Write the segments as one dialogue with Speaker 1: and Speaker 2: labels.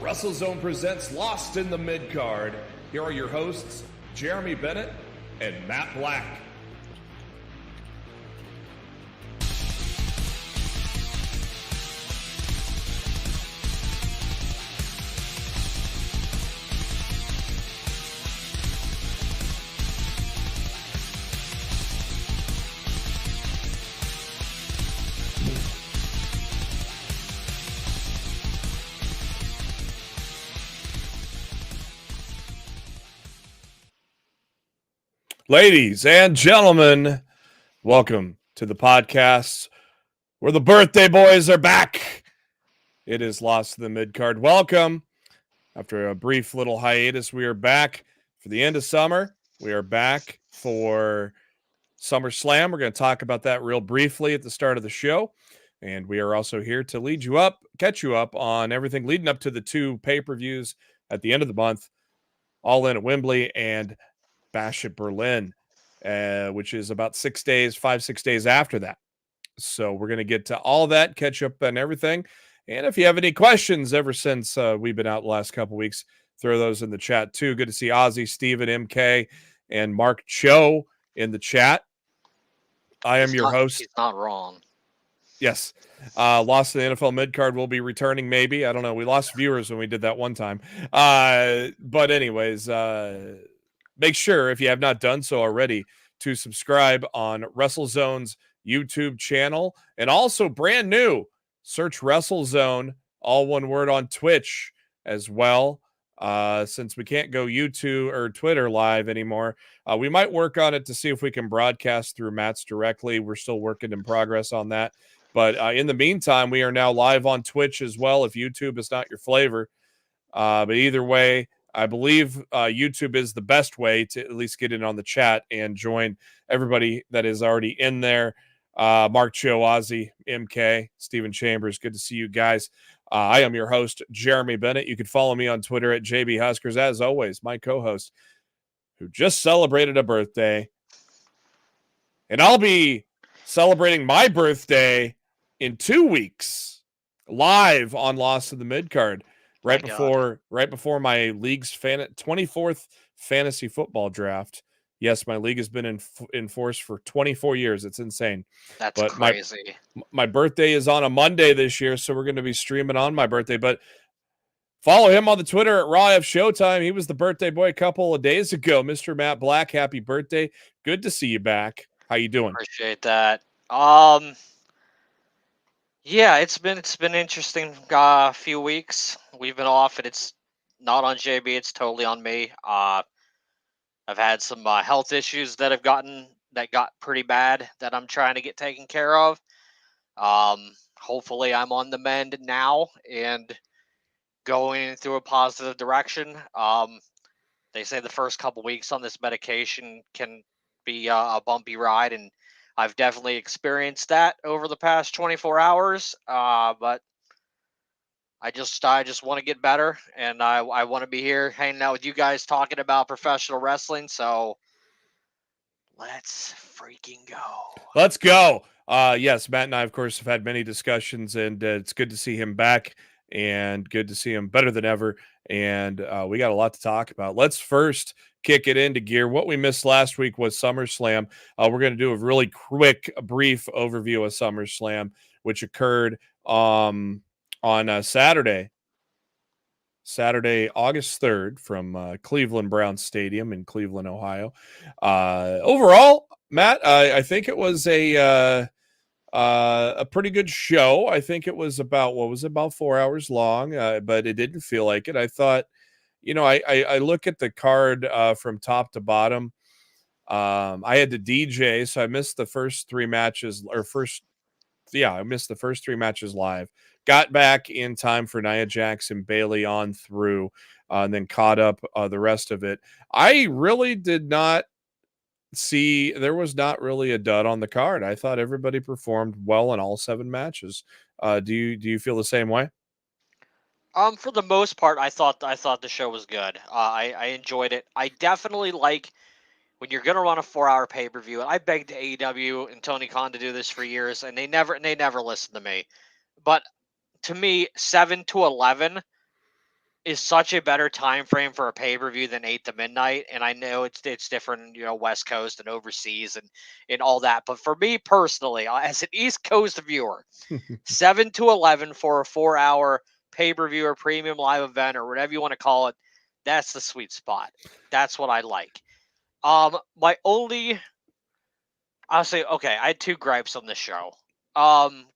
Speaker 1: WrestleZone presents Lost in the Midcard. Here are your hosts, Jeremy Bennett and Matt Black. Ladies and gentlemen, welcome to the podcast where the birthday boys are back. It is Lost in the Midcard. Welcome. After a brief little hiatus, we are back for the end of summer. We are back for SummerSlam. We're going to talk about that real briefly at the start of the show. And we are also here to lead you up, catch you up on everything leading up to the two pay-per-views at the end of the month, All In at Wembley and Bash at Berlin, which is about 6 days after that. So we're going to get to all that, catch up on everything. And if you have any questions ever since we've been out the last couple weeks, throw those in the chat too. Good to see Ozzy, Steven, MK, and Mark Cho in the chat. I am your host.
Speaker 2: He's not wrong.
Speaker 1: Yes. Lost in the NFL Midcard will be returning maybe. I don't know. We lost viewers when we did that one time. But anyways, make sure, if you have not done so already, to subscribe on WrestleZone's YouTube channel. And also brand new, search WrestleZone, all one word, on Twitch as well. Since we can't go YouTube or Twitter live anymore, we might work on it to see if we can broadcast through Matt's directly. We're still working in progress on that. But in the meantime, we are now live on Twitch as well, if YouTube is not your flavor. But either way, I believe YouTube is the best way to at least get in on the chat and join everybody that is already in there. Mark Cho, Ozzy, MK, Steven Chambers, good to see you guys. I am your host, Jeremy Bennett. You can follow me on Twitter at JB Huskers. As always, my co-host, who just celebrated a birthday. And I'll be celebrating my birthday in 2 weeks, live on Lost in the Midcard. Right before my league's 24th fantasy football draft. Yes, my league has been in force for 24 years. It's insane.
Speaker 2: That's crazy.
Speaker 1: My birthday is on a Monday this year, so we're going to be streaming on my birthday. But follow him on the Twitter at Raw F Showtime. He was the birthday boy a couple of days ago. Mr. Matt Black, happy birthday. Good to see you back. How you doing?
Speaker 2: Appreciate that. Yeah, it's been interesting few weeks. We've been off, and it's not on JB. It's totally on me. I've had some health issues that got pretty bad that I'm trying to get taken care of. Hopefully, I'm on the mend now and going through a positive direction. They say the first couple weeks on this medication can be a bumpy ride, and I've definitely experienced that over the past 24 hours, but I just want to get better, and I want to be here hanging out with you guys talking about professional wrestling, so let's freaking go.
Speaker 1: Let's go. Yes, Matt and I, of course, have had many discussions, and it's good to see him back and good to see him better than ever, and we got a lot to talk about. Let's first kick it into gear. What we missed last week was SummerSlam. We're going to do a really quick, brief overview of SummerSlam, which occurred on Saturday, August 3rd, from Cleveland Browns Stadium in Cleveland, Ohio. Overall, Matt, I think it was a pretty good show. I think it was about 4 hours long, but it didn't feel like it. I thought, I look at the card from top to bottom. I had to DJ, so I missed the first three matches, I missed the first three matches live. Got back in time for Nia Jax and Bayley on through, and then caught up the rest of it. I really did not see, there was not really a dud on the card. I thought everybody performed well in all 7 matches. Do you feel the same way?
Speaker 2: For the most part, I thought the show was good. I enjoyed it. I definitely like when you're gonna run a 4-hour pay-per-view. And I begged AEW and Tony Khan to do this for years, and they never listened to me. But to me, 7 to 11 is such a better time frame for a pay-per-view than 8 to midnight, and I know it's different, West Coast and overseas and all that, but for me personally, as an East Coast viewer, 7 to 11 for a 4-hour pay-per-view or premium live event or whatever you want to call it, that's the sweet spot. That's what I like. My only, I'll say, okay, I had 2 gripes on this show.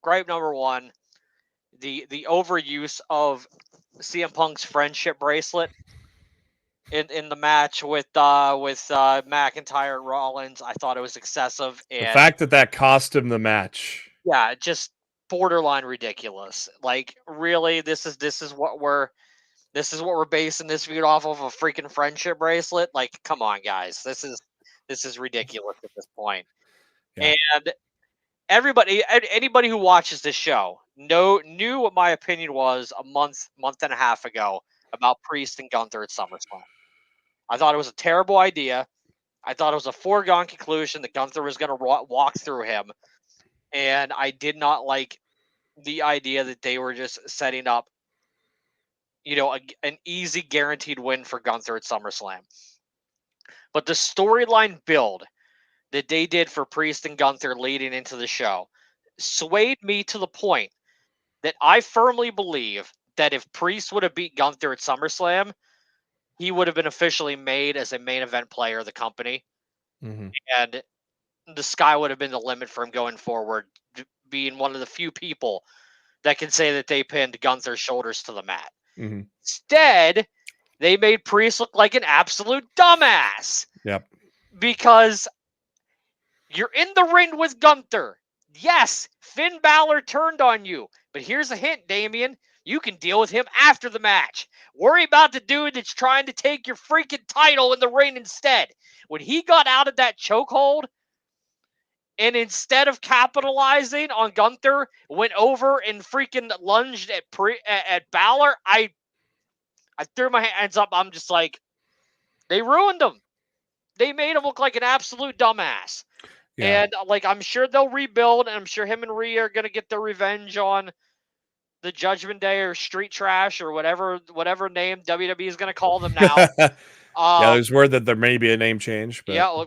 Speaker 2: Gripe number 1, the overuse of CM Punk's friendship bracelet in the match with McIntyre and Rollins. I thought it was excessive,
Speaker 1: The
Speaker 2: and
Speaker 1: fact that cost him the match.
Speaker 2: yeah, just borderline ridiculous. Like, really, this is what we're basing this feud off of, a freaking friendship bracelet? Like, come on, guys, this is ridiculous at this point.
Speaker 1: Yeah.
Speaker 2: And anybody who watches this show knew what my opinion was a month and a half ago about Priest and Gunther at SummerSlam. I thought it was a terrible idea. I thought it was a foregone conclusion that Gunther was going to walk through him, and I did not like the idea that they were just setting up, an easy guaranteed win for Gunther at SummerSlam. But the storyline build that they did for Priest and Gunther leading into the show swayed me to the point that I firmly believe that if Priest would have beat Gunther at SummerSlam, he would have been officially made as a main event player of the company.
Speaker 1: Mm-hmm.
Speaker 2: And the sky would have been the limit for him going forward, being one of the few people that can say that they pinned Gunther's shoulders to the mat.
Speaker 1: Mm-hmm.
Speaker 2: Instead, they made Priest look like an absolute dumbass.
Speaker 1: Yep.
Speaker 2: Because you're in the ring with Gunther. Yes, Finn Balor turned on you. But here's a hint, Damian. You can deal with him after the match. Worry about the dude that's trying to take your freaking title in the ring instead. When he got out of that chokehold, and instead of capitalizing on Gunther, went over and freaking lunged at Balor, I threw my hands up. I'm just like, they ruined him. They made him look like an absolute dumbass. Yeah. And like, I'm sure they'll rebuild, and I'm sure him and Rhea are going to get their revenge on the Judgment Day or Street Trash or whatever name WWE is going to call them now.
Speaker 1: Yeah, there's word that there may be a name change. But...
Speaker 2: Yeah,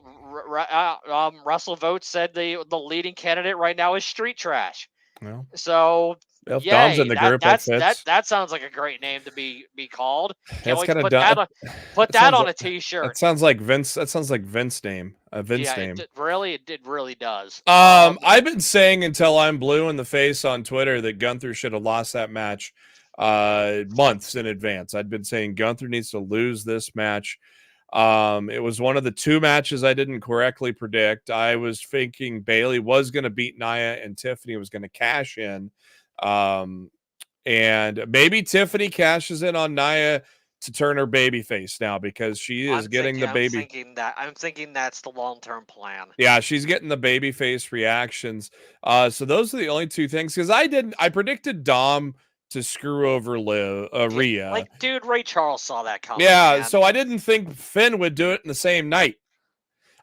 Speaker 2: Russell Vogt said the leading candidate right now is Street Trash.
Speaker 1: Well,
Speaker 2: so
Speaker 1: if Dom's in the group,
Speaker 2: that sounds like a great name to be called.
Speaker 1: That's kind of
Speaker 2: put that on a T-shirt.
Speaker 1: That sounds like Vince. That sounds like Vince name. A Vince name.
Speaker 2: It really does.
Speaker 1: I've been saying until I'm blue in the face on Twitter that Gunther should have lost that match months in advance. I'd been saying Gunther needs to lose this match. It was one of the 2 matches I didn't correctly predict. I was thinking Bayley was going to beat Nia and Tiffany was going to cash in. And maybe Tiffany cashes in on Nia to turn her baby face now because she is getting the baby.
Speaker 2: I'm thinking that's the long-term plan.
Speaker 1: Yeah, she's getting the baby face reactions. So those are the only 2 things, because I predicted Dom to screw over Rhea.
Speaker 2: Like, dude, Ray Charles saw that coming.
Speaker 1: Yeah,
Speaker 2: man.
Speaker 1: So I didn't think Finn would do it in the same night.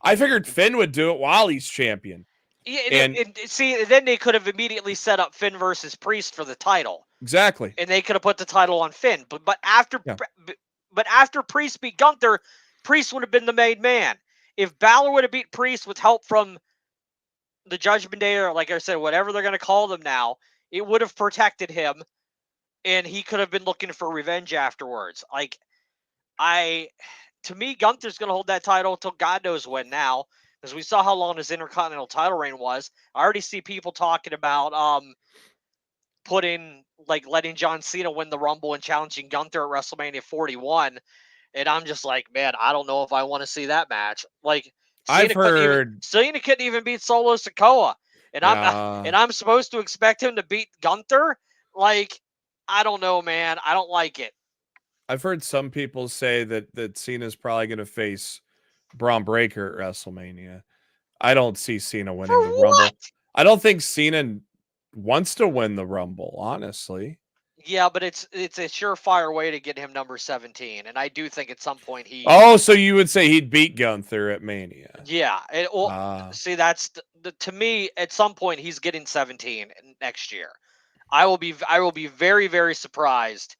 Speaker 1: I figured Finn would do it while he's champion.
Speaker 2: Yeah, and see, then they could have immediately set up Finn versus Priest for the title.
Speaker 1: Exactly.
Speaker 2: And they could have put the title on Finn. But after Priest beat Gunther, Priest would have been the main man. If Balor would have beat Priest with help from the Judgment Day, or like I said, whatever they're going to call them now, it would have protected him, and he could have been looking for revenge afterwards. Like, to me, Gunther's going to hold that title until God knows when now, because we saw how long his Intercontinental title reign was. I already see people talking about letting John Cena win the Rumble and challenging Gunther at WrestleMania 41. And I'm just like, man, I don't know if I want to see that match. Like,
Speaker 1: I've heard
Speaker 2: Cena couldn't even beat Solo Sikoa. And I'm supposed to expect him to beat Gunther? Like, I don't know, man. I don't like it.
Speaker 1: I've heard some people say that Cena's probably going to face Braun Breaker at WrestleMania. I don't see Cena winning the Rumble. I don't think Cena wants to win the Rumble, honestly.
Speaker 2: Yeah, but it's a surefire way to get him number 17, and I do think at some point he.
Speaker 1: Oh, so you would say he'd beat Gunther at Mania?
Speaker 2: Yeah, see, that's to me at some point he's getting 17 next year. I will be very, very surprised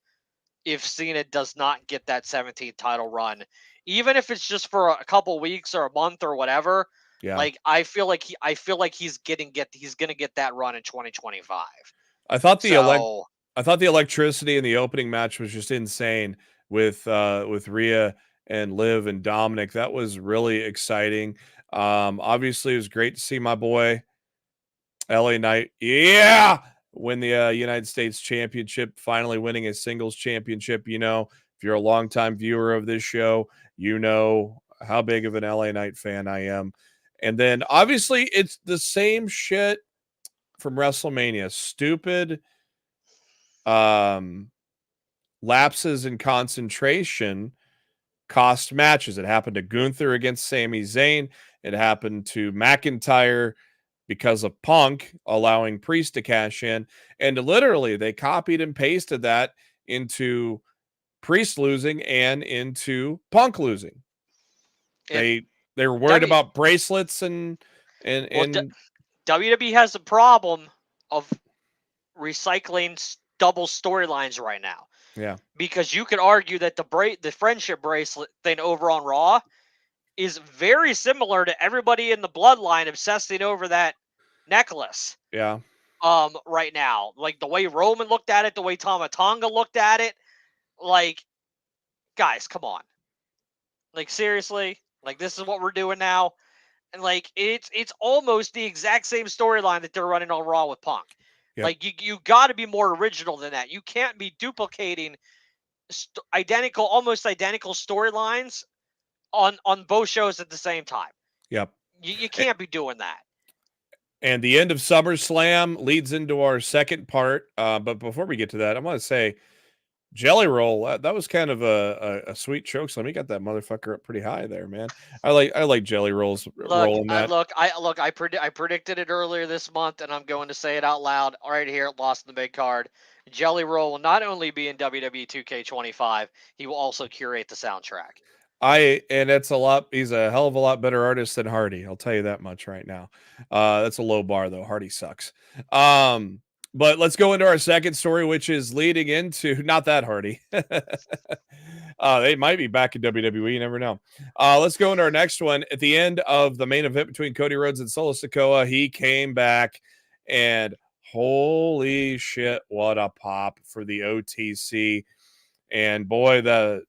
Speaker 2: if Cena does not get that 17th title run, even if it's just for a couple weeks or a month or whatever.
Speaker 1: Yeah.
Speaker 2: Like I feel like he's gonna get that run in 2025.
Speaker 1: I thought
Speaker 2: So
Speaker 1: the electricity in the opening match was just insane with Rhea and Liv and Dominic. That was really exciting. Obviously, it was great to see my boy LA Knight, win the United States Championship, finally winning a singles championship. You know, if you're a longtime viewer of this show, you know how big of an LA Knight fan I am. And then obviously, it's the same shit from WrestleMania. Stupid lapses in concentration cost matches. It happened to Gunther against Sami Zayn. It happened to McIntyre because of Punk allowing Priest to cash in. And literally, they copied and pasted that into Priest losing and into Punk losing. They were worried about bracelets and
Speaker 2: WWE has a problem of recycling double storylines right now.
Speaker 1: Yeah.
Speaker 2: Because you could argue that the friendship bracelet thing over on Raw is very similar to everybody in the bloodline obsessing over that necklace.
Speaker 1: Yeah.
Speaker 2: Right now. Like the way Roman looked at it, the way Tama Tonga looked at it. Like, guys, come on. Like, seriously? Like, this is what we're doing now? And like it's almost the exact same storyline that they're running on Raw with Punk. Yep. Like you got to be more original than that. You can't be duplicating almost identical storylines on both shows at the same time.
Speaker 1: Yep.
Speaker 2: You can't be doing that.
Speaker 1: And the end of SummerSlam leads into our second part. But before we get to that, I want to say Jelly Roll, that was kind of a sweet choke slam. He got that motherfucker up pretty high there, man. I like Jelly Rolls rolling that.
Speaker 2: I predicted it earlier this month, and I'm going to say it out loud right here at Lost in the Midcard. Jelly Roll will not only be in WWE 2K25, he will also curate the soundtrack.
Speaker 1: And it's he's a hell of a lot better artist than Hardy. I'll tell you that much right now. That's a low bar though. Hardy sucks. But let's go into our second story, which is leading into not that Hardy. They might be back in WWE. You never know. Let's go into our next one. At the end of the main event between Cody Rhodes and Solo Sikoa, he came back and holy shit, what a pop for the OTC. And boy, the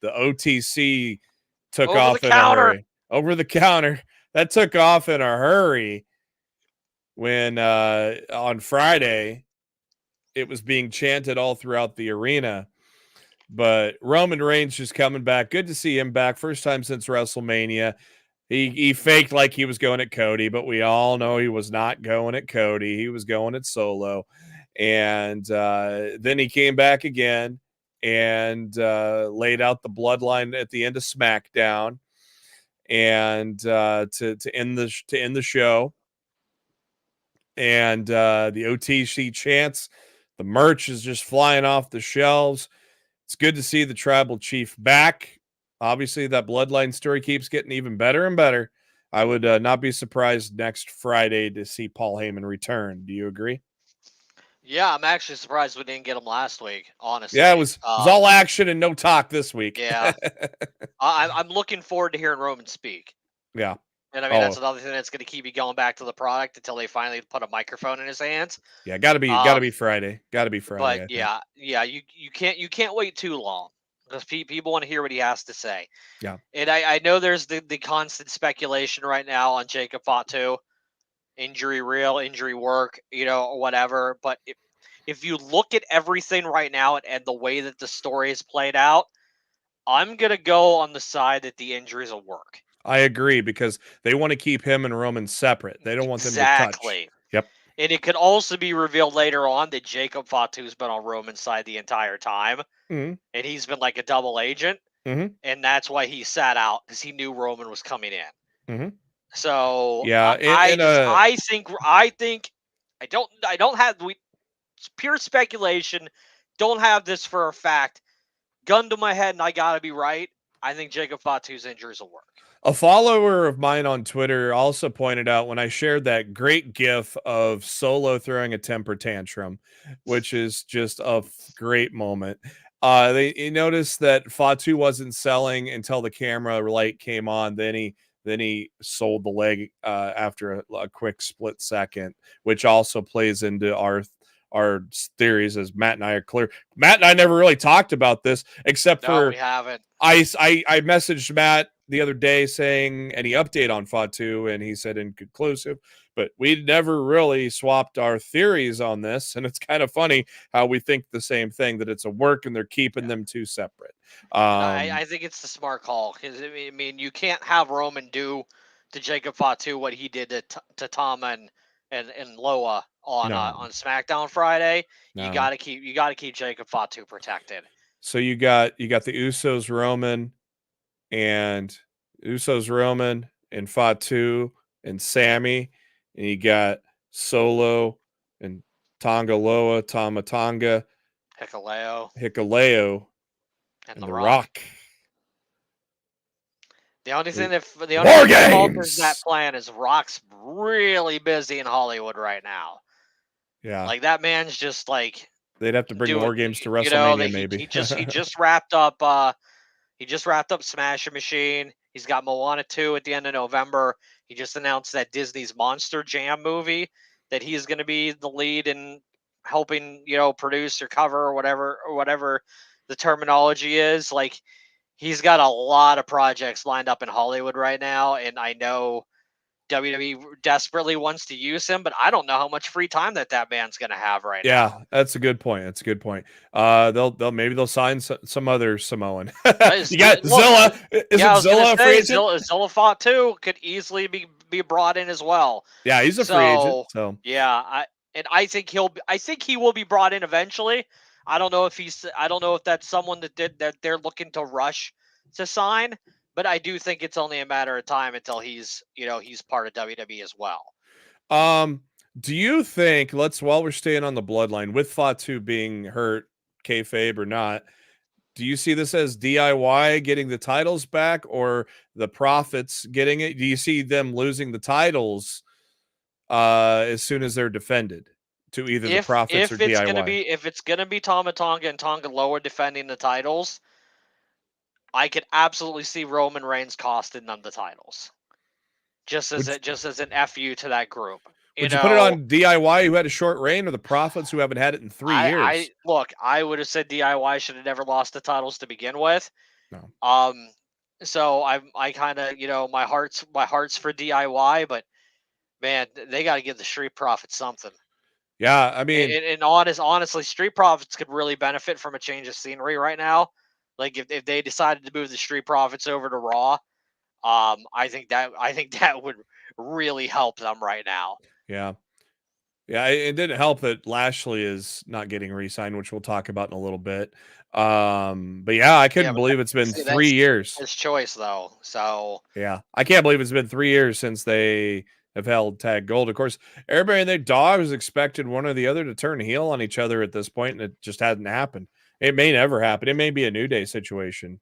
Speaker 1: OTC took off in a hurry. Over the counter. That took off in a hurry. When on Friday, it was being chanted all throughout the arena. But Roman Reigns just coming back. Good to see him back. First time since WrestleMania. He faked like he was going at Cody, but we all know he was not going at Cody. He was going at Solo. And then he came back again and laid out the bloodline at the end of SmackDown and to end the show. And the OTC chants, the merch is just flying off the shelves. It's good to see the tribal chief back. Obviously, that bloodline story keeps getting even better and better. I would not be surprised next Friday to see Paul Heyman return. Do you agree?
Speaker 2: Yeah, I'm actually surprised we didn't get him last week, honestly.
Speaker 1: Yeah, it was all action and no talk this week.
Speaker 2: Yeah. I'm looking forward to hearing Roman speak.
Speaker 1: Yeah.
Speaker 2: And I mean, that's another thing that's going to keep you going back to the product until they finally put a microphone in his hands.
Speaker 1: Yeah, got to be Friday. Got to be Friday.
Speaker 2: But you can't wait too long because people want to hear what he has to say.
Speaker 1: Yeah.
Speaker 2: And I know there's the constant speculation right now on Jacob Fatu, injury real, injury work, or whatever. But if you look at everything right now and the way that the story is played out, I'm going to go on the side that the injuries will work.
Speaker 1: I agree because they want to keep him and Roman separate. They don't want them to touch.
Speaker 2: Exactly.
Speaker 1: Yep.
Speaker 2: And it could also be revealed later on that Jacob Fatu's been on Roman's side the entire time.
Speaker 1: Mm-hmm.
Speaker 2: And he's been like a double agent.
Speaker 1: Mm-hmm.
Speaker 2: And that's why he sat out because he knew Roman was coming in.
Speaker 1: Mm-hmm.
Speaker 2: So
Speaker 1: yeah,
Speaker 2: I think I don't have it's pure speculation. Don't have this for a fact. Gun to my head, and I gotta be right. I think Jacob Fatu's injuries will work.
Speaker 1: A follower of mine on Twitter also pointed out when I shared that great gif of Solo throwing a temper tantrum, which is just a great moment. They noticed that Fatu wasn't selling until the camera light came on. Then he sold the leg after a quick split second, which also plays into our theories, as Matt and I are clear. Matt and I never really talked about this except
Speaker 2: No, we
Speaker 1: for
Speaker 2: haven't.
Speaker 1: I messaged Matt the other day saying any update on Fatu, and he said inconclusive. But we never really swapped our theories on this, and it's kind of funny how we think the same thing, that it's a work and they're keeping them two separate.
Speaker 2: And I think it's the smart call, because I mean you can't have Roman do to Jacob Fatu what he did to Tama and Loa on
Speaker 1: No,
Speaker 2: SmackDown Friday. You
Speaker 1: no.
Speaker 2: gotta keep Jacob Fatu protected.
Speaker 1: So you got the Usos, and Fatu and Sammy, and you got Solo and Tonga Loa, Tama Tonga, Hikuleo,
Speaker 2: And
Speaker 1: and
Speaker 2: The
Speaker 1: The
Speaker 2: Rock.
Speaker 1: Rock.
Speaker 2: The only thing that alters that
Speaker 1: Games!
Speaker 2: plan is Rock's really busy in Hollywood right now.
Speaker 1: Yeah.
Speaker 2: Like, that man's just like
Speaker 1: They'd have to bring War Games to WrestleMania,
Speaker 2: you know,
Speaker 1: maybe.
Speaker 2: he just wrapped up Smash Machine. He's got Moana 2 at the end of November. He just announced that Disney's Monster Jam movie that he's going to be the lead in helping, produce or cover or whatever the terminology is. Like, he's got a lot of projects lined up in Hollywood right now, and I know WWE desperately wants to use him, but I don't know how much free time that man's going to have right now.
Speaker 1: Yeah, that's a good point. They'll sign some other Samoan. You got Zilla. Zilla a free agent?
Speaker 2: Zilla Fatu could easily be brought in as well.
Speaker 1: Yeah, he's a free agent. So
Speaker 2: yeah, I think he will be brought in eventually. I don't know if that's someone that they're looking to rush to sign, but I do think it's only a matter of time until he's part of WWE as well.
Speaker 1: Do you think, while we're staying on the bloodline, with Fatu being hurt, kayfabe or not, do you see this as DIY getting the titles back, or the Profits getting it? Do you see them losing the titles as soon as they're defended to either the Profits or DIY?
Speaker 2: If it's gonna be Tama Tonga and Tonga Loa defending the titles, I could absolutely see Roman Reigns costing them the titles, just as an FU to that group.
Speaker 1: Would you put it on DIY, who had a short reign, or the Profits, who haven't had it in 3 years?
Speaker 2: I would have said DIY should have never lost the titles to begin with.
Speaker 1: No.
Speaker 2: So I kind of, my heart's for DIY, but man, they got to give the Street Profits something.
Speaker 1: Yeah, I mean,
Speaker 2: and honestly, Street Profits could really benefit from a change of scenery right now. Like, if they decided to move the Street Profits over to Raw, I think that would really help them right now.
Speaker 1: Yeah. Yeah, it didn't help that Lashley is not getting re-signed, which we'll talk about in a little bit. But yeah, I couldn't believe it's been 3 years.
Speaker 2: His choice, though. So
Speaker 1: yeah, I can't believe it's been 3 years since they have held tag gold. Of course, everybody and their dogs expected one or the other to turn heel on each other at this point, and it just hasn't happened. It may never happen. It may be a New Day situation.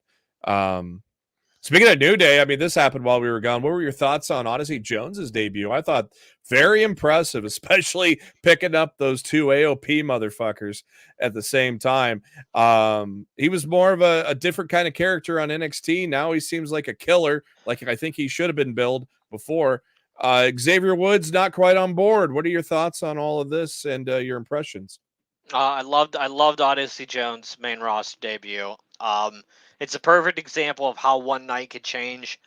Speaker 1: Speaking of New Day, I mean, this happened while we were gone. What were your thoughts on Odyssey Jones's debut? I thought very impressive, especially picking up those two AOP motherfuckers at the same time. He was more of a different kind of character on NXT. Now he seems like a killer, like I think he should have been billed before. Xavier Woods not quite on board. What are your thoughts on all of this and your impressions?
Speaker 2: I loved Odyssey Jones' main roster debut. It's a perfect example of how one night could change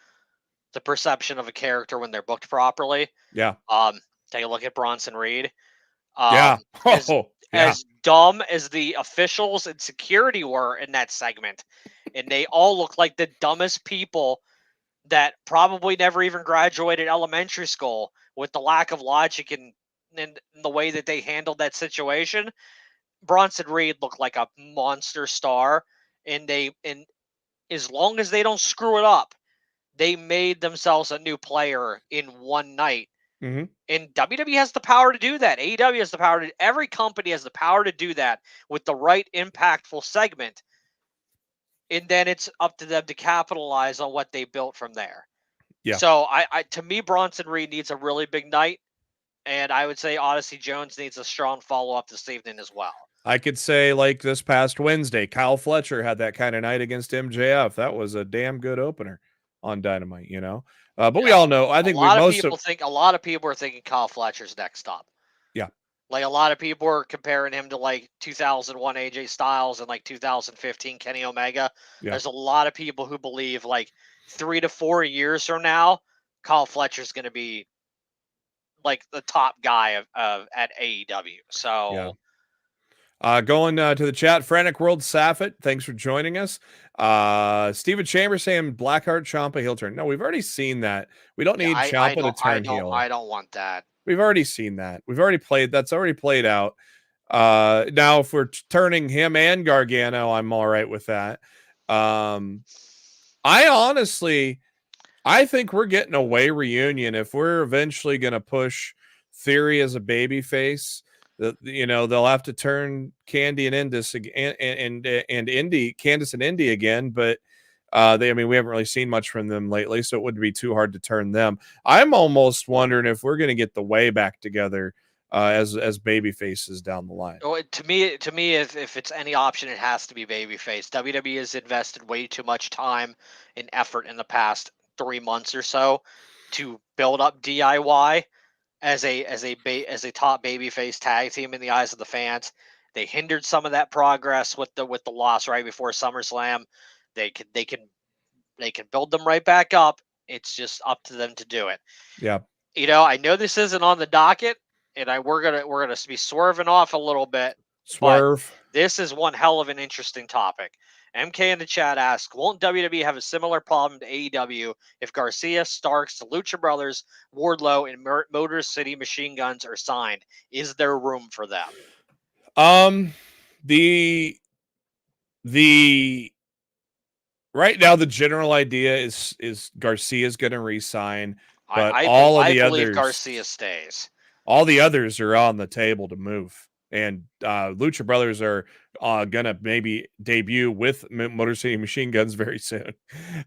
Speaker 2: the perception of a character when they're booked properly.
Speaker 1: Yeah.
Speaker 2: Take a look at Bronson Reed.
Speaker 1: Yeah.
Speaker 2: As dumb as the officials and security were in that segment, and they all look like the dumbest people that probably never even graduated elementary school, with the lack of logic and the way that they handled that situation. Bronson Reed looked like a monster star, and as long as they don't screw it up, they made themselves a new player in one night.
Speaker 1: Mm-hmm.
Speaker 2: And WWE has the power to do that. AEW has the power to. Every company has the power to do that with the right impactful segment. And then it's up to them to capitalize on what they built from there.
Speaker 1: Yeah.
Speaker 2: So to me, Bronson Reed needs a really big night, and I would say Odyssey Jones needs a strong follow up this evening as well.
Speaker 1: I could say like this past Wednesday, Kyle Fletcher had that kind of night against MJF. That was a damn good opener on Dynamite, you know. But we all know. I think we most of
Speaker 2: a lot of people are thinking Kyle Fletcher's next up.
Speaker 1: yeah.
Speaker 2: Like a lot of people are comparing him to like 2001 AJ Styles and like 2015 Kenny Omega.
Speaker 1: Yeah.
Speaker 2: There's a lot of people who believe like 3 to 4 years from now, Kyle Fletcher's going to be like the top guy of at AEW. So
Speaker 1: Going to the chat, Frantic World Saffet, thanks for joining us. Steven Chambers saying Blackheart Ciampa heel turn. No, we've already seen that. We don't need Ciampa to turn heel.
Speaker 2: I don't want that.
Speaker 1: We've already seen that. We've already played. That's already played out. Now, if we're turning him and Gargano, I'm all right with that. I think we're getting a way reunion if we're eventually going to push Theory as a baby face. They'll have to turn Candy and Indus and Indy, Candice and Indy again, but we haven't really seen much from them lately, so it wouldn't be too hard to turn them. I'm almost wondering if we're going to get the way back together as baby faces down the line.
Speaker 2: Oh, to me, if it's any option, it has to be babyface. WWE has invested way too much time and effort in the past 3 months or so to build up DIY as a top babyface tag team in the eyes of the fans. They hindered some of that progress with the loss right before SummerSlam. They can build them right back up. It's just up to them to do it.
Speaker 1: Yeah.
Speaker 2: I know this isn't on the docket, and we're gonna be swerving off a little bit.
Speaker 1: Swerve.
Speaker 2: This is one hell of an interesting topic. MK in the chat asks, won't WWE have a similar problem to AEW if Garcia, Starks, the Lucha Brothers, Wardlow, and Motor City Machine Guns are signed? Is there room for them?
Speaker 1: The right now the general idea is Garcia's going to re-sign, but I believe
Speaker 2: Garcia stays.
Speaker 1: All the others are on the table to move. And Lucha Brothers are gonna maybe debut with Motor City Machine Guns very soon,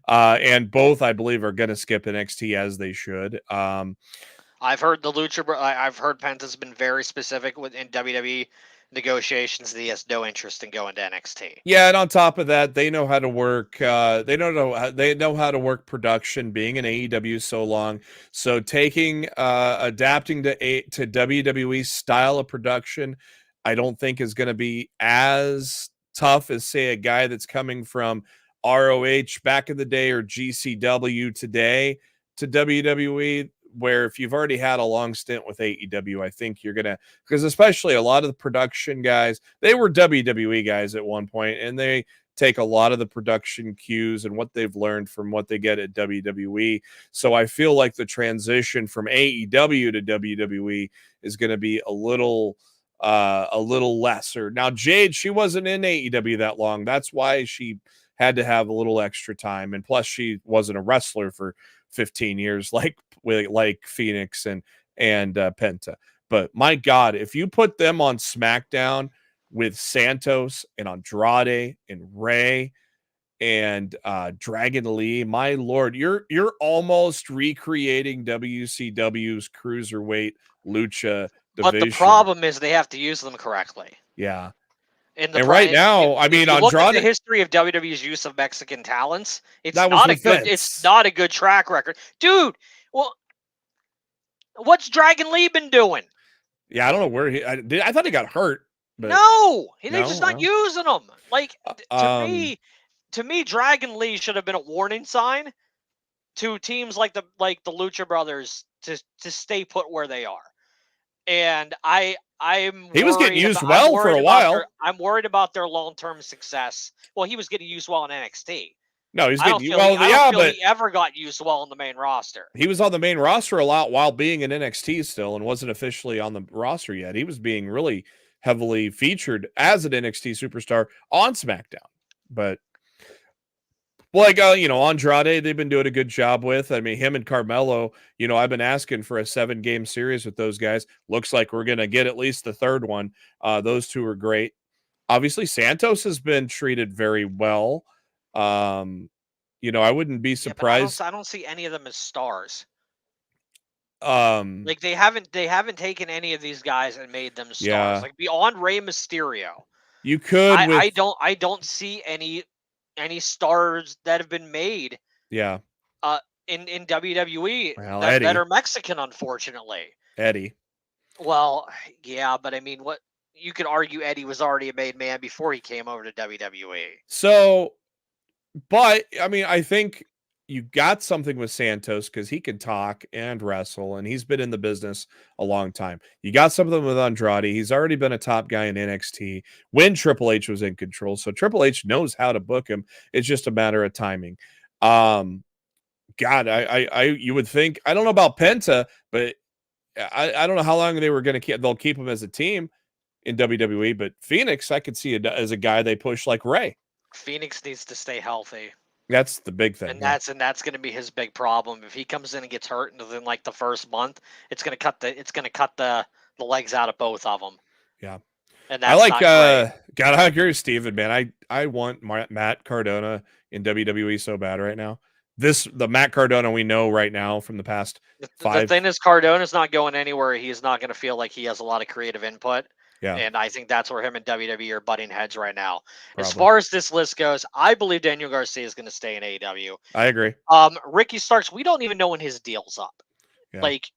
Speaker 1: and both I believe are gonna skip NXT as they should.
Speaker 2: I've heard I've heard Penta's been very specific in WWE negotiations that he has no interest in going to NXT.
Speaker 1: Yeah, and on top of that, they know how to work. They know how to work production. Being in AEW so long, so adapting to WWE style of production, I don't think is going to be as tough as say a guy that's coming from ROH back in the day or GCW today to WWE. Where if you've already had a long stint with AEW, I think you're going to, because especially a lot of the production guys, they were WWE guys at one point, and they take a lot of the production cues and what they've learned from what they get at WWE. So I feel like the transition from AEW to WWE is going to be a little lesser. Now, Jade, she wasn't in AEW that long. That's why she had to have a little extra time. And plus she wasn't a wrestler for 15 years like Phoenix and Penta. But my God, if you put them on SmackDown with Santos and Andrade and Ray and Dragon Lee, my Lord, you're almost recreating WCW's cruiserweight lucha division.
Speaker 2: But the problem is they have to use them correctly.
Speaker 1: Yeah. And right now, I mean,
Speaker 2: look at the history of WWE's use of Mexican talents. It's not a good track record, dude. Well, what's Dragon Lee been doing?
Speaker 1: Yeah, I don't know where I thought he got hurt. But
Speaker 2: they're just not using him. Like to me, Dragon Lee should have been a warning sign to teams like the Lucha Brothers to stay put where they are. And he
Speaker 1: was getting used well for a while.
Speaker 2: I'm worried about their long-term success. Well, he was getting used well in NXT.
Speaker 1: No, he's getting
Speaker 2: he ever got used well on the main roster.
Speaker 1: He was on the main roster a lot while being in NXT still, and wasn't officially on the roster yet. He was being really heavily featured as an NXT superstar on SmackDown. But Andrade, they've been doing a good job with. I mean, him and Carmelo, I've been asking for a 7-game series with those guys. Looks like we're going to get at least the third one. Those two are great. Obviously, Santos has been treated very well. I wouldn't be surprised.
Speaker 2: I don't see any of them as stars. Like they haven't taken any of these guys and made them stars.
Speaker 1: Yeah.
Speaker 2: Like beyond Rey Mysterio,
Speaker 1: You could
Speaker 2: I don't see any stars that have been made
Speaker 1: yeah.
Speaker 2: In WWE
Speaker 1: Well,
Speaker 2: that
Speaker 1: Eddie.
Speaker 2: are Mexican, unfortunately.
Speaker 1: Eddie.
Speaker 2: Well, yeah, but I mean, what you could argue Eddie was already a made man before he came over to WWE.
Speaker 1: So, but I mean, I think you got something with Santos because he can talk and wrestle, and he's been in the business a long time. You got something with Andrade. He's already been a top guy in NXT when Triple H was in control. So Triple H knows how to book him. It's just a matter of timing. God, you would think, I don't know about Penta, but I don't know how long they were going to keep. They'll keep him as a team in WWE, but Phoenix, I could see as a guy they push like Ray.
Speaker 2: Phoenix needs to stay healthy.
Speaker 1: That's the big thing.
Speaker 2: And that's going to be his big problem. If he comes in and gets hurt within like the first month, it's going to cut the legs out of both of them.
Speaker 1: Yeah.
Speaker 2: And that's not great.
Speaker 1: God, I agree with Steven, man. I want Matt Cardona in WWE so bad right now. The Matt Cardona we know right now from the past
Speaker 2: The thing is, Cardona's not going anywhere. He's not going to feel like he has a lot of creative input.
Speaker 1: Yeah.
Speaker 2: And I think that's where him and WWE are butting heads right now.
Speaker 1: Probably.
Speaker 2: As far as this list goes, I believe Daniel Garcia is going to stay in AEW.
Speaker 1: I agree.
Speaker 2: Ricky Starks, we don't even know when his deal's up.
Speaker 1: Yeah.
Speaker 2: Like,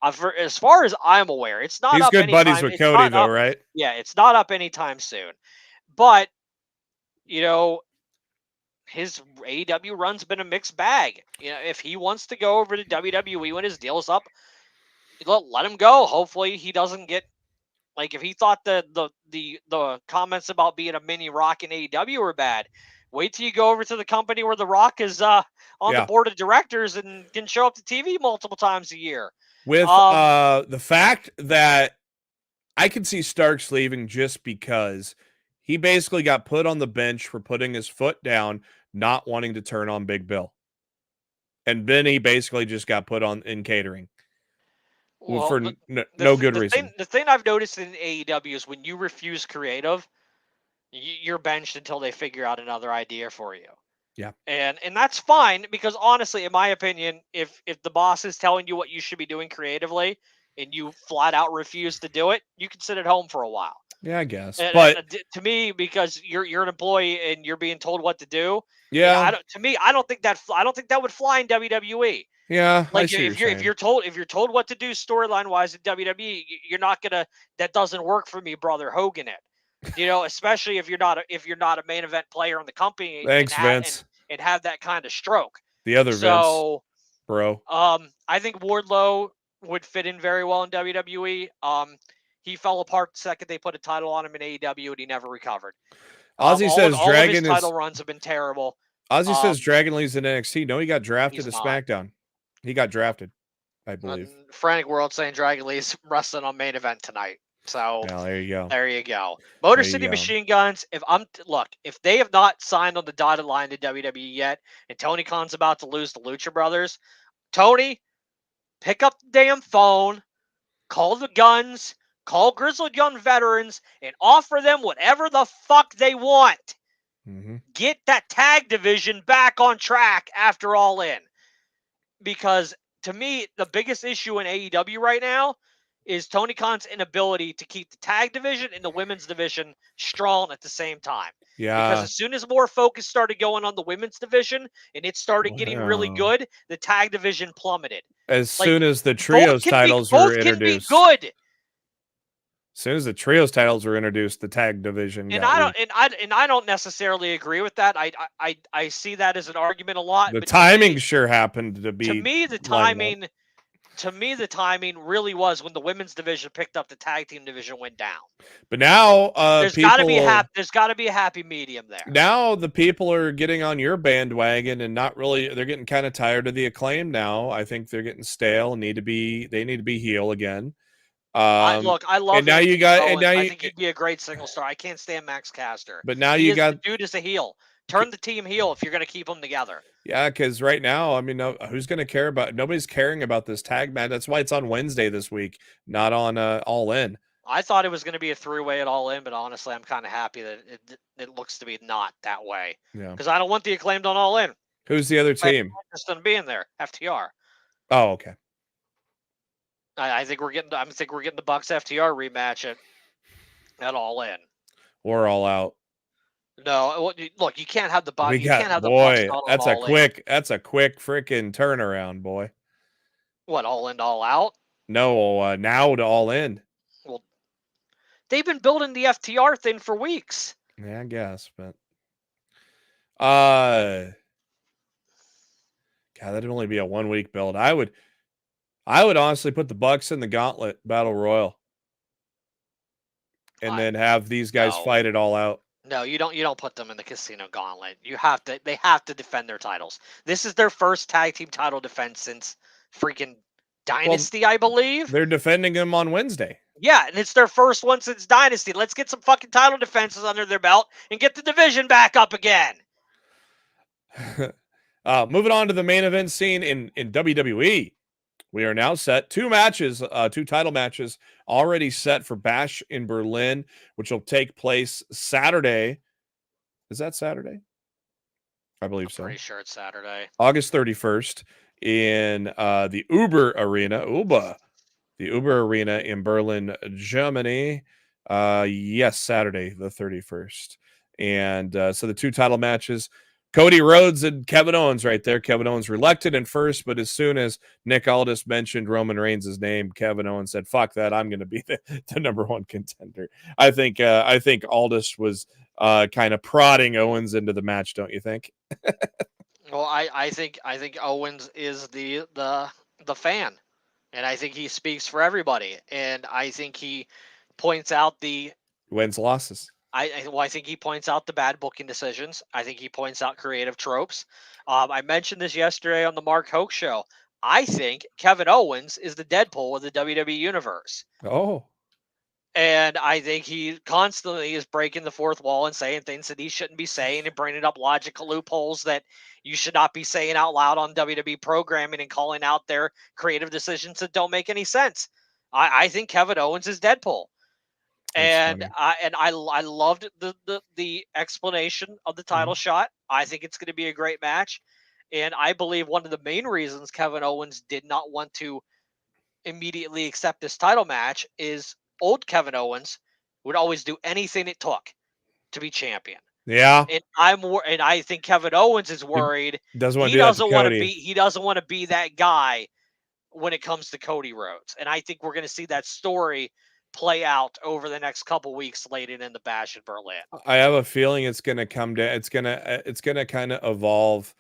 Speaker 2: as far as I'm aware, it's not.
Speaker 1: He's
Speaker 2: up
Speaker 1: good buddies with Cody, though, right?
Speaker 2: Yeah, it's not up anytime soon. But his AEW run's been a mixed bag. If he wants to go over to WWE when his deal's up, let him go. Hopefully, he doesn't get. Like, if he thought the comments about being a mini Rock in AEW were bad, wait till you go over to the company where the Rock is on the board of directors and can show up to TV multiple times a year.
Speaker 1: With the fact that I can see Starks leaving just because he basically got put on the bench for putting his foot down, not wanting to turn on Big Bill. And then he basically just got put on in catering. Well, for no good reason.
Speaker 2: The thing I've noticed in AEW is when you refuse creative, you're benched until they figure out another idea for you.
Speaker 1: Yeah.
Speaker 2: And that's fine because honestly, in my opinion, if the boss is telling you what you should be doing creatively and you flat out refuse to do it, you can sit at home for a while.
Speaker 1: Yeah, I guess.
Speaker 2: But to me, because you're an employee and you're being told what to do.
Speaker 1: Yeah.
Speaker 2: I don't think that would fly in WWE.
Speaker 1: Yeah,
Speaker 2: like if you're told what to do storyline wise in WWE, you're not gonna. That doesn't work for me, brother Hogan. Especially if you're not a main event player in the company.
Speaker 1: Thanks, Vince.
Speaker 2: And have that kind of stroke.
Speaker 1: The other Vince, bro.
Speaker 2: I think Wardlow would fit in very well in WWE. He fell apart the second they put a title on him in AEW, and he never recovered.
Speaker 1: Ozzy says Dragon
Speaker 2: his title runs have been terrible.
Speaker 1: Ozzy says Dragon Lee's in NXT. No, he got drafted to SmackDown. He got drafted, I believe.
Speaker 2: Frantic World saying Dragon Lee's wrestling on main event tonight. So
Speaker 1: there you go.
Speaker 2: There you go. Motor City Machine Guns. If they have not signed on the dotted line to WWE yet, and Tony Khan's about to lose the Lucha Brothers, Tony, pick up the damn phone, call the Guns, call Grizzled Young Veterans, and offer them whatever the fuck they want.
Speaker 1: Mm-hmm.
Speaker 2: Get that tag division back on track after All In. Because to me, the biggest issue in AEW right now is Tony Khan's inability to keep the tag division and the women's division strong at the same time.
Speaker 1: Yeah.
Speaker 2: Because as soon as more focus started going on the women's division and it started getting really good, the tag division plummeted.
Speaker 1: As soon as the trios titles were introduced.
Speaker 2: Both can be good.
Speaker 1: As soon as the trios titles were introduced, the tag division.
Speaker 2: I don't necessarily agree with that. I see that as an argument a lot.
Speaker 1: The timing sure happened to be.
Speaker 2: To me, the timing really was when the women's division picked up, the tag team division went down.
Speaker 1: But now
Speaker 2: there's got to be a happy medium there.
Speaker 1: Now the people are getting on your bandwagon and not really. They're getting kind of tired of the Acclaim now. I think they're getting stale and they need to be heel again.
Speaker 2: I love.
Speaker 1: And now you got. And now
Speaker 2: I think he'd be a great single star. I can't stand Max Caster.
Speaker 1: But now the
Speaker 2: dude is a heel. Turn the team heel if you're going to keep them together.
Speaker 1: Yeah, because right now, I mean, who's going to care about? Nobody's caring about this tag match. That's why it's on Wednesday this week, not on All In.
Speaker 2: I thought it was going to be a three-way at All In, but honestly, I'm kind of happy that it looks to be not that way.
Speaker 1: Yeah.
Speaker 2: Because I don't want the Acclaimed on All In.
Speaker 1: Who's the other team?
Speaker 2: Just going to be in there. FTR.
Speaker 1: Oh, okay.
Speaker 2: I think we're getting. I think we're getting the Bucks FTR rematch at All In.
Speaker 1: Or All Out.
Speaker 2: No, look, you can't have the Bucks.
Speaker 1: We
Speaker 2: You can't
Speaker 1: got
Speaker 2: have the Bucks
Speaker 1: boy.
Speaker 2: not on
Speaker 1: That's a
Speaker 2: All In.
Speaker 1: quick freaking turnaround, boy.
Speaker 2: What, All In to All Out?
Speaker 1: No, now to All In.
Speaker 2: Well, they've been building the FTR thing for weeks.
Speaker 1: Yeah, I guess, but God, that'd only be a 1 week build. I would honestly put the Bucks in the Gauntlet Battle Royal, and then have these guys
Speaker 2: No.
Speaker 1: fight it all out.
Speaker 2: No, you don't. You don't put them in the Casino Gauntlet. You have to. They have to defend their titles. This is their first tag team title defense since freaking Dynasty, I believe.
Speaker 1: They're defending them on Wednesday.
Speaker 2: Yeah, and it's their first one since Dynasty. Let's get some fucking title defenses under their belt and get the division back up again.
Speaker 1: Moving on to the main event scene in WWE. We are now set. 2 matches, 2 title matches already set for Bash in Berlin, which will take place Saturday. Is that Saturday? I believe so.
Speaker 2: Pretty sure it's Saturday.
Speaker 1: August 31st in the Uber Arena. The Uber Arena in Berlin, Germany. Yes, Saturday the 31st. And so the 2 title matches, Cody Rhodes and Kevin Owens right there. Kevin Owens reluctant in first, but as soon as Nick Aldis mentioned Roman Reigns' name, Kevin Owens said, fuck that, I'm going to be the number 1 contender. I think Aldis was kind of prodding Owens into the match, don't you think?
Speaker 2: Well, I think Owens is the fan, and I think he speaks for everybody, and I think he points out the
Speaker 1: wins losses.
Speaker 2: I think he points out the bad booking decisions. I think he points out creative tropes. I mentioned this yesterday on the Mark Hoke show. I think Kevin Owens is the Deadpool of the WWE universe.
Speaker 1: Oh.
Speaker 2: And I think he constantly is breaking the fourth wall and saying things that he shouldn't be saying and bringing up logical loopholes that you should not be saying out loud on WWE programming and calling out their creative decisions that don't make any sense. I think Kevin Owens is Deadpool. And I loved the explanation of the title shot. I think it's going to be a great match. And I believe one of the main reasons Kevin Owens did not want to immediately accept this title match is old Kevin Owens would always do anything it took to be champion.
Speaker 1: Yeah.
Speaker 2: And I think Kevin Owens is worried.
Speaker 1: He doesn't want
Speaker 2: to be that guy when it comes to Cody Rhodes. And I think we're going to see that story play out over the next couple weeks late in the Bash in Berlin.
Speaker 1: I have a feeling it's going to come down. It's going to kind of evolve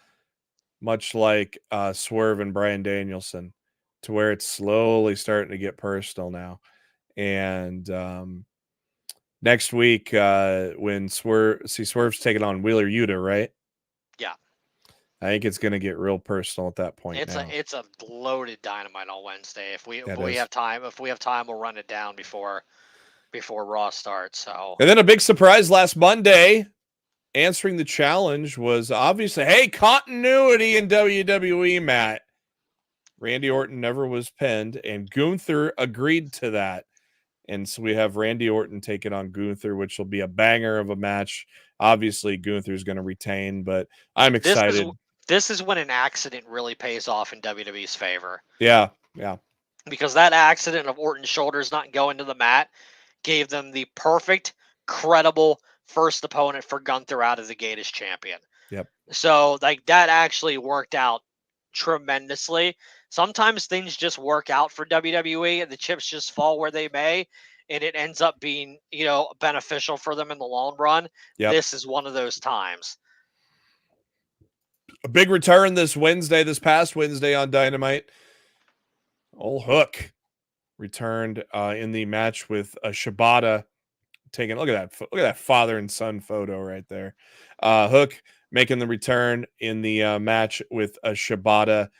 Speaker 1: much like Swerve and Bryan Danielson, to where it's slowly starting to get personal now. And next week, when Swerve's taking on Wheeler Yuta, right?
Speaker 2: Yeah.
Speaker 1: I think it's going to get real personal at that point.
Speaker 2: It's a loaded Dynamite on Wednesday. If we have time, we'll run it down before Raw starts. So.
Speaker 1: And then a big surprise last Monday, answering the challenge, was obviously, hey, continuity in WWE, Matt. Randy Orton never was pinned, and Gunther agreed to that. And so we have Randy Orton taking on Gunther, which will be a banger of a match. Obviously, Gunther's going to retain, but I'm excited.
Speaker 2: This is when an accident really pays off in WWE's favor.
Speaker 1: Yeah.
Speaker 2: Because that accident of Orton's shoulders not going to the mat gave them the perfect, credible first opponent for Gunther out of the gate as champion.
Speaker 1: Yep.
Speaker 2: So, that actually worked out tremendously. Sometimes things just work out for WWE and the chips just fall where they may, and it ends up being, beneficial for them in the long run. Yep. This is one of those times.
Speaker 1: A big return this past Wednesday on Dynamite. Old Hook returned in the match with Shibata. Look at that father and son photo right there. Hook making the return in the match with Shibata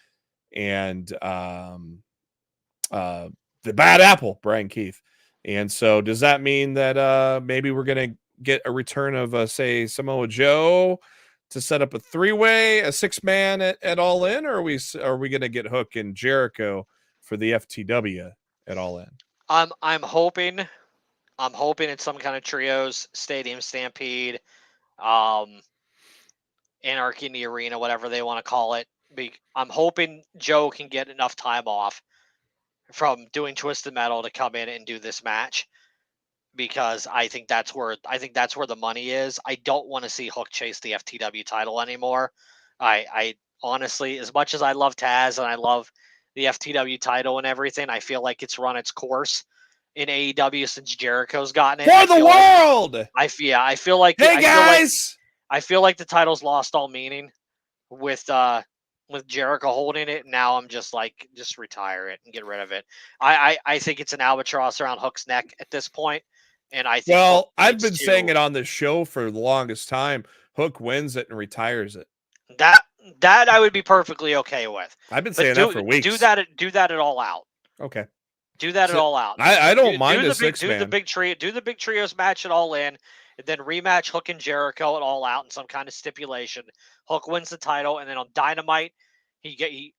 Speaker 1: and the Bad Apple, Brian Keith. And so does that mean that maybe we're going to get a return of, say, Samoa Joe to set up a 3-way, a 6-man at All In, or are we going to get Hook and Jericho for the FTW at All In?
Speaker 2: I'm hoping it's some kind of trios, Stadium Stampede, Anarchy in the Arena, whatever they want to call it. I'm hoping Joe can get enough time off from doing Twisted Metal to come in and do this match, because I think that's where the money is. I don't want to see Hook chase the FTW title anymore. I honestly, as much as I love Taz and I love the FTW title and everything, I feel like it's run its course in AEW since Jericho's gotten it.
Speaker 1: For the world.
Speaker 2: I feel like
Speaker 1: hey guys,
Speaker 2: I feel like the title's lost all meaning with Jericho holding it. Now I'm just like, just retire it and get rid of it. I think it's an albatross around Hook's neck at this point, and I think.
Speaker 1: Well, I've been saying it on the show for the longest time. Hook wins it and retires it.
Speaker 2: That I would be perfectly okay with.
Speaker 1: I've been saying that for weeks.
Speaker 2: Do that at All Out.
Speaker 1: Okay.
Speaker 2: Do that at All Out.
Speaker 1: I don't mind a six-man.
Speaker 2: Do the big trios match at All In, and then rematch Hook and Jericho at All Out in some kind of stipulation. Hook wins the title, and then on Dynamite, he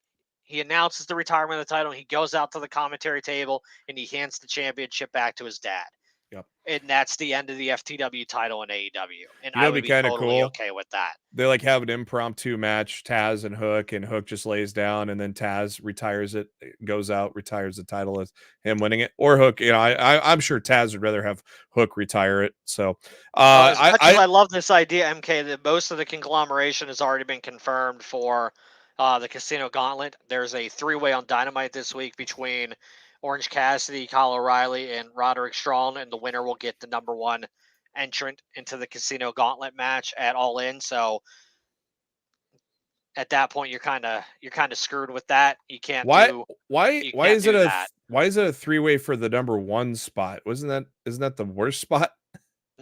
Speaker 2: announces the retirement of the title. And he goes out to the commentary table and he hands the championship back to his dad.
Speaker 1: Yep.
Speaker 2: And that's the end of the FTW title in AEW. And
Speaker 1: I
Speaker 2: would be kind of totally okay with that.
Speaker 1: They like have an impromptu match, Taz and Hook just lays down, and then Taz retires it, goes out, retires the title as him winning it, or Hook. I'm sure Taz would rather have Hook retire it. So,
Speaker 2: as much as I love this idea, MK, that most of the conglomeration has already been confirmed for the Casino Gauntlet. There's a 3-way on Dynamite this week between Orange Cassidy, Kyle O'Reilly, and Roderick Strong, and the winner will get the number 1 entrant into the Casino Gauntlet match at All In. So at that point, you're kind of screwed with that. You can't. Why is it a
Speaker 1: 3-way for the number 1 spot? Isn't that the worst spot?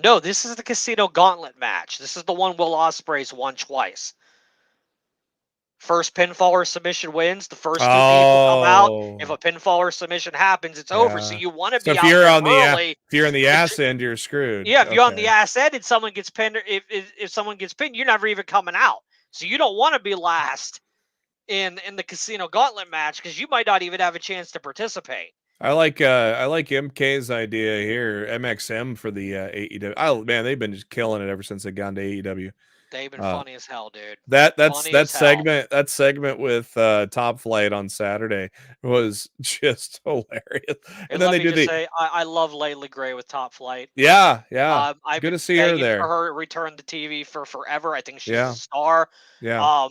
Speaker 2: No, this is the Casino Gauntlet match. This is the one Will Ospreay's won twice. First pinfall or submission wins. The first 2 people come out. If a pinfall or submission happens, it's over. So you want to be out early.
Speaker 1: If you're on the ass end, you're screwed.
Speaker 2: Yeah, if you're on the ass end and someone gets pinned, if someone gets pinned, you're never even coming out. So you don't want to be last in the Casino Gauntlet match because you might not even have a chance to participate.
Speaker 1: I like MK's idea here, MXM for the AEW. Oh man, they've been just killing it ever since they got into AEW.
Speaker 2: They've been funny as hell, dude.
Speaker 1: That segment with Top Flight on Saturday was just hilarious.
Speaker 2: And then I love Layla Gray with Top Flight.
Speaker 1: Yeah. I've good to see her there.
Speaker 2: For her return to TV for forever. I think she's a star.
Speaker 1: Yeah.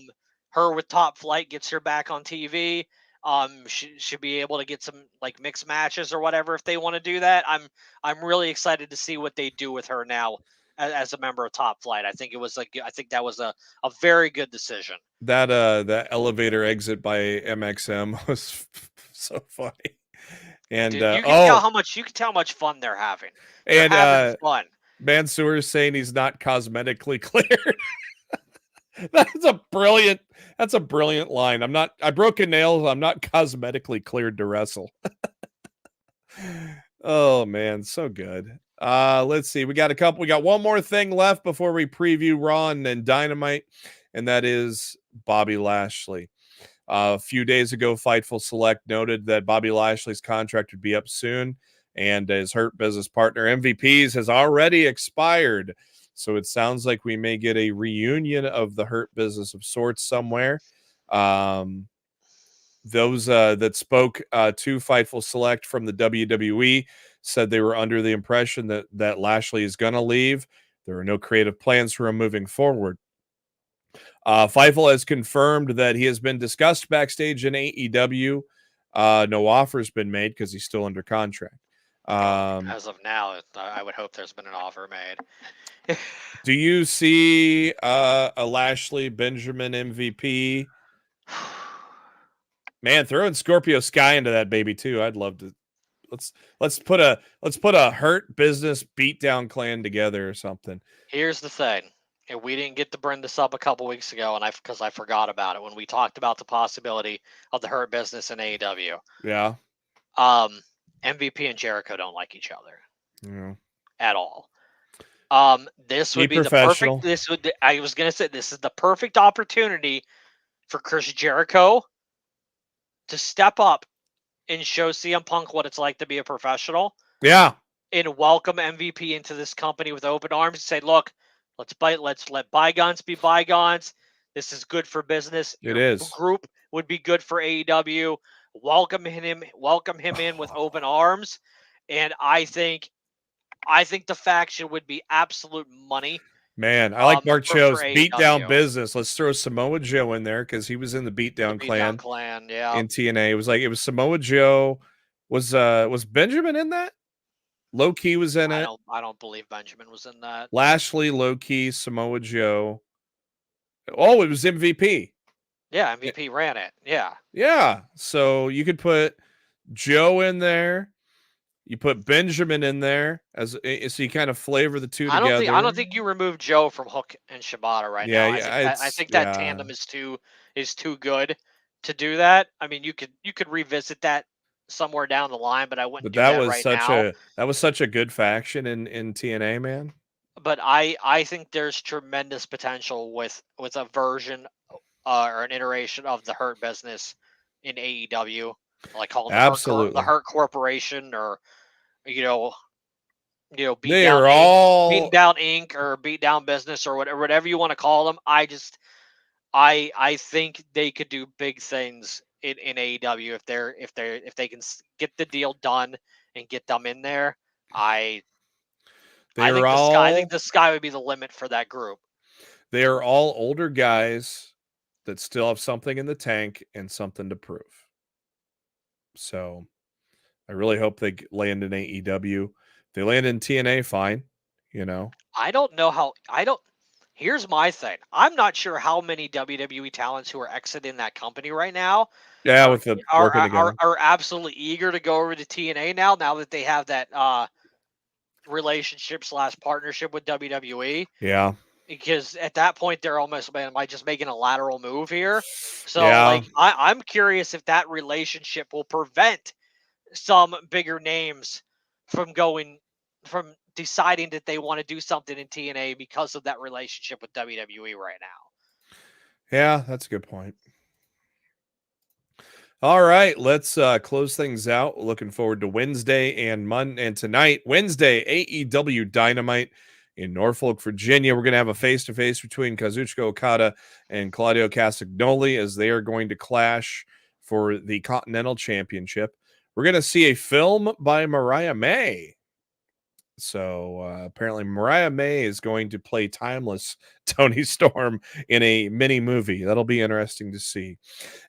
Speaker 2: Her with Top Flight gets her back on TV. She should be able to get some like mixed matches or whatever if they want to do that. I'm really excited to see what they do with her now as a member of Top Flight. I think that was a very good decision.
Speaker 1: That elevator exit by MXM was so funny. And
Speaker 2: dude, you can tell how much fun they're having. They're having fun.
Speaker 1: Mansoor's saying he's not cosmetically cleared. That's a brilliant line. I broke a nail. I'm not cosmetically cleared to wrestle. Oh man, so good. Let's see. We got one more thing left before we preview Raw and Dynamite, and that is Bobby Lashley. A few days ago, Fightful Select noted that Bobby Lashley's contract would be up soon, and his Hurt Business partner MVPs has already expired. So it sounds like we may get a reunion of the Hurt Business of sorts somewhere. Those that spoke to Fightful Select from the WWE said they were under the impression that Lashley is going to leave. There are no creative plans for him moving forward. Fightful has confirmed that he has been discussed backstage in AEW. No offer's been made because he's still under contract.
Speaker 2: As of now, I would hope there's been an offer made.
Speaker 1: Do you see a Lashley Benjamin MVP? Man, throw in Scorpio Sky into that baby too. I'd love to. Let's put a Hurt Business beatdown clan together or something.
Speaker 2: Here's the thing, and we didn't get to bring this up a couple weeks ago, and because I forgot about it when we talked about the possibility of the Hurt Business in AEW.
Speaker 1: Yeah.
Speaker 2: MVP and Jericho don't like each other.
Speaker 1: Yeah.
Speaker 2: At all. This would be the perfect. I was gonna say this is the perfect opportunity for Chris Jericho to step up and show CM Punk what it's like to be a professional.
Speaker 1: Yeah.
Speaker 2: And welcome MVP into this company with open arms and say, look, let's let bygones be bygones. This is good for business.
Speaker 1: It is.
Speaker 2: Group would be good for AEW. welcome him in with open arms, and I think the faction would be absolute money.
Speaker 1: Man, I like Mark
Speaker 2: For
Speaker 1: Cho's beatdown
Speaker 2: AEW.
Speaker 1: business. Let's throw Samoa Joe in there because he was in the
Speaker 2: The
Speaker 1: beatdown
Speaker 2: Beatdown
Speaker 1: clan
Speaker 2: Clan, yeah.
Speaker 1: in TNA. It was Samoa Joe. Was Benjamin in that? Low key was in it.
Speaker 2: I don't believe Benjamin was in that.
Speaker 1: Lashley, low key, Samoa Joe. Oh, it was MVP.
Speaker 2: Yeah, MVP ran it. Yeah.
Speaker 1: Yeah. So you could put Joe in there. You put Benjamin in there so you kind of flavor the two together.
Speaker 2: I don't think you remove Joe from Hook and Shibata right now. I think that tandem is too good to do that. I mean, you could revisit that somewhere down the line, but I wouldn't do that right now.
Speaker 1: That was such a good faction in TNA, man.
Speaker 2: But I think there's tremendous potential with a version or an iteration of the Hurt Business in AEW, like calling the Hurt Corporation, or beat down Inc. or beat down Business, or whatever you want to call them. I think they could do big things in AEW if they can get the deal done and get them in there. I think the sky would be the limit for that group.
Speaker 1: They are all older guys that still have something in the tank and something to prove. So I really hope they land in AEW. If they land in TNA, fine.
Speaker 2: I don't know how. Here's my thing. I'm not sure how many WWE talents who are exiting that company right now.
Speaker 1: Yeah,
Speaker 2: are absolutely eager to go over to TNA now that they have that relationship / partnership with WWE.
Speaker 1: Yeah.
Speaker 2: Because at that point they're almost, man, am I just making a lateral move here? So like I'm curious if that relationship will prevent some bigger names from deciding that they want to do something in TNA because of that relationship with WWE right now.
Speaker 1: Yeah, that's a good point. All right, let's close things out. Looking forward to Wednesday and tonight. Wednesday, AEW Dynamite in Norfolk, Virginia. We're going to have a face-to-face between Kazuchika Okada and Claudio Castagnoli as they are going to clash for the Continental Championship. We're going to see a film by Mariah May. So apparently Mariah May is going to play timeless Toni Storm in a mini movie. That'll be interesting to see.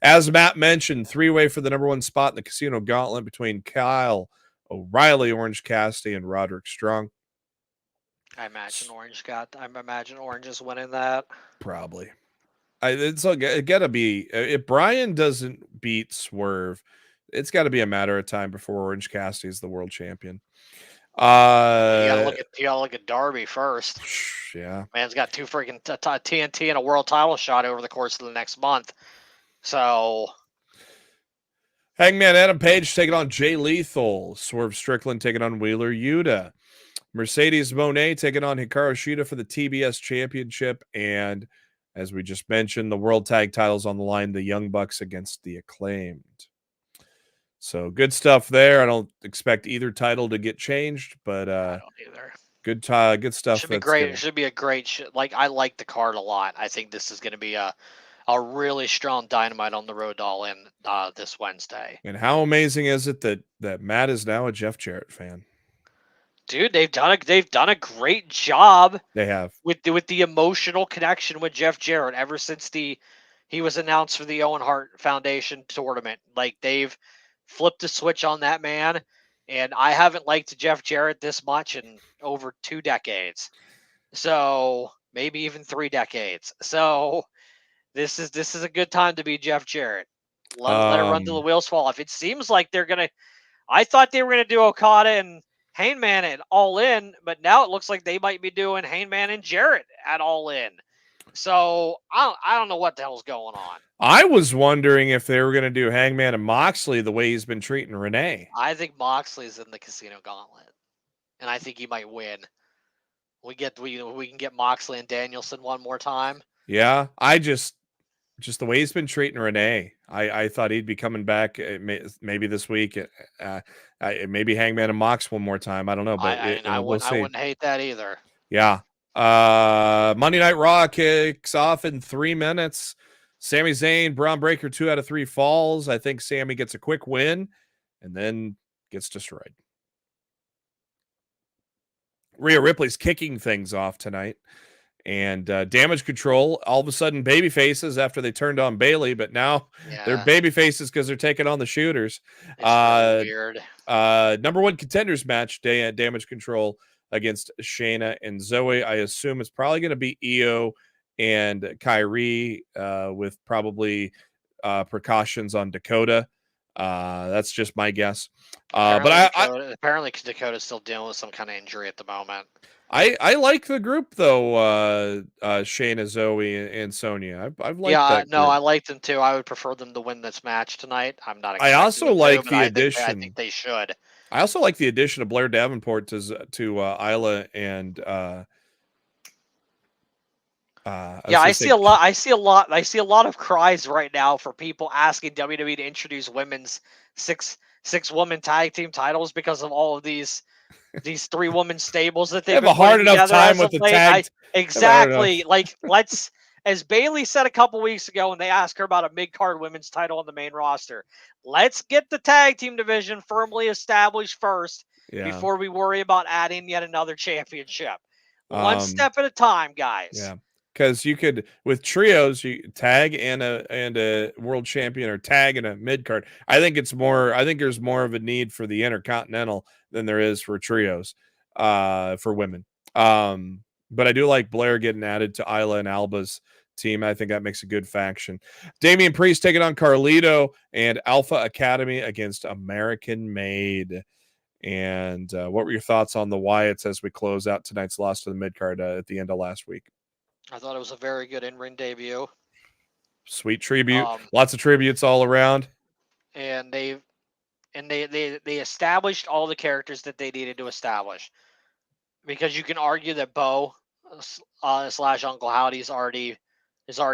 Speaker 1: As Matt mentioned, 3-way for the number 1 spot in the Casino Gauntlet between Kyle O'Reilly, Orange Cassidy, and Roderick Strong.
Speaker 2: I imagine Orange is winning that.
Speaker 1: Probably. It gotta be, if Brian doesn't beat Swerve, it's got to be a matter of time before Orange Cassidy is the world champion.
Speaker 2: You gotta look at Darby first.
Speaker 1: Yeah,
Speaker 2: man's got 2 freaking TNT and a world title shot over the course of the next month. So
Speaker 1: Hangman Adam Page taking on Jay Lethal. Swerve Strickland taking on Wheeler Yuta. Mercedes Moné taking on Hikaru Shida for the TBS Championship. And as we just mentioned, the World Tag titles on the line, the Young Bucks against the Acclaimed. So good stuff there. I don't expect either title to get changed, but
Speaker 2: I don't either.
Speaker 1: Good stuff.
Speaker 2: Should be great. It should be a great I like the card a lot. I think this is going to be a really strong Dynamite on the road to All In this Wednesday.
Speaker 1: And how amazing is it that Matt is now a Jeff Jarrett fan?
Speaker 2: Dude, they've done a great job.
Speaker 1: They have
Speaker 2: with the emotional connection with Jeff Jarrett ever since he was announced for the Owen Hart Foundation tournament. Like, they've flipped the switch on that man, and I haven't liked Jeff Jarrett this much in over 2 decades. So maybe even 3 decades. So this is a good time to be Jeff Jarrett. Let it run till the wheels fall off. It seems like I thought they were gonna do Okada and Hangman at All In, but now it looks like they might be doing Hangman and Jarrett at All In. So I don't know what the hell's going on.
Speaker 1: I was wondering if they were going to do Hangman and Moxley the way he's been treating Renee.
Speaker 2: I think Moxley's in the Casino Gauntlet, and I think he might win. We can get Moxley and Danielson one more time.
Speaker 1: Yeah, I just the way he's been treating Renee. I thought he'd be coming back maybe this week. Maybe Hangman and Mox one more time. I don't know, but
Speaker 2: I wouldn't hate that either.
Speaker 1: Yeah. Monday Night Raw kicks off in 3 minutes. Sami Zayn, Braun Breaker, 2 out of 3 falls. I think Sami gets a quick win and then gets destroyed. Rhea Ripley's kicking things off tonight. And Damage Control, all of a sudden baby faces after they turned on Bailey, but now they're baby faces because they're taking on the shooters.
Speaker 2: It's really weird.
Speaker 1: Number 1 contenders match, Damage Control against Shayna and Zoe. I assume it's probably going to be Io and Kyrie with probably precautions on Dakota. That's just my guess.
Speaker 2: Apparently Dakota's still dealing with some kind of injury at the moment.
Speaker 1: I like the group though. Shayna, Zoe, and Sonya. I've liked that group.
Speaker 2: I like them too. I would prefer them to win this match tonight. I'm not.
Speaker 1: I also like the addition.
Speaker 2: I think they should.
Speaker 1: I also like the addition of Blair Davenport to Isla and.
Speaker 2: I see a lot. I see a lot of cries right now for people asking WWE to introduce women's six woman tag team titles because of all of these 3-woman stables that they
Speaker 1: have a hard enough time with the tag.
Speaker 2: Exactly. Like as Bailey said a couple weeks ago when they asked her about a mid-card women's title on the main roster, let's get the tag team division firmly established first before we worry about adding yet another championship. One step at a time, guys.
Speaker 1: Yeah. Because you could, with trios, you tag and a world champion, or tag and a mid card. I think there's more of a need for the Intercontinental than there is for trios, for women. But I do like Blair getting added to Isla and Alba's team. I think that makes a good faction. Damian Priest taking on Carlito and Alpha Academy against American Made. And what were your thoughts on the Wyatts as we close out tonight's loss to the mid card at the end of last week?
Speaker 2: I thought it was a very good in-ring debut.
Speaker 1: Sweet tribute. Lots of tributes all around.
Speaker 2: And they established all the characters that they needed to establish. Because you can argue that Bo / Uncle Howdy is already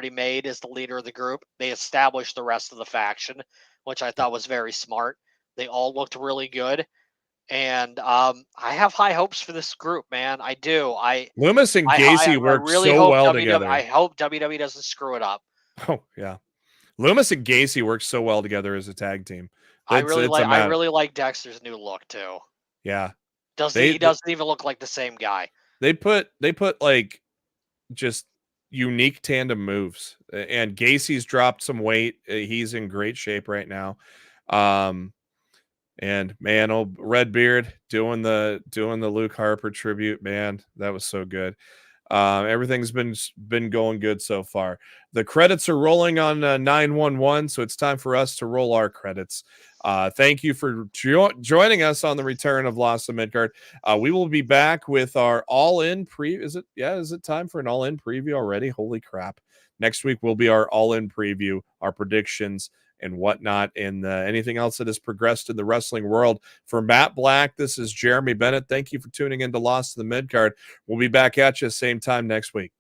Speaker 2: made as the leader of the group. They established the rest of the faction, which I thought was very smart. They all looked really good. And I have high hopes for this group, man. I do.
Speaker 1: Loomis and Gacy work so well together.
Speaker 2: I hope WWE doesn't screw it up.
Speaker 1: Oh yeah, Loomis and Gacy work so well together as a tag team.
Speaker 2: I really like Dexter's new look too.
Speaker 1: Yeah,
Speaker 2: he doesn't even look like the same guy.
Speaker 1: They put like just unique tandem moves, and Gacy's dropped some weight. He's in great shape right now. And man, old Redbeard doing the Luke Harper tribute, man, that was so good. Everything's been going good so far. The credits are rolling on 911, so it's time for us to roll our credits. Thank you for joining us on the return of Lost to Midcard. We will be back with our all-in preview. Is it time for an all-in preview already? Holy crap. Next week will be our all-in preview, our predictions, and whatnot, and anything else that has progressed in the wrestling world. For Matt Black, this is Jeremy Bennett. Thank you for tuning in to Lost to the Midcard. We'll be back at you same time next week.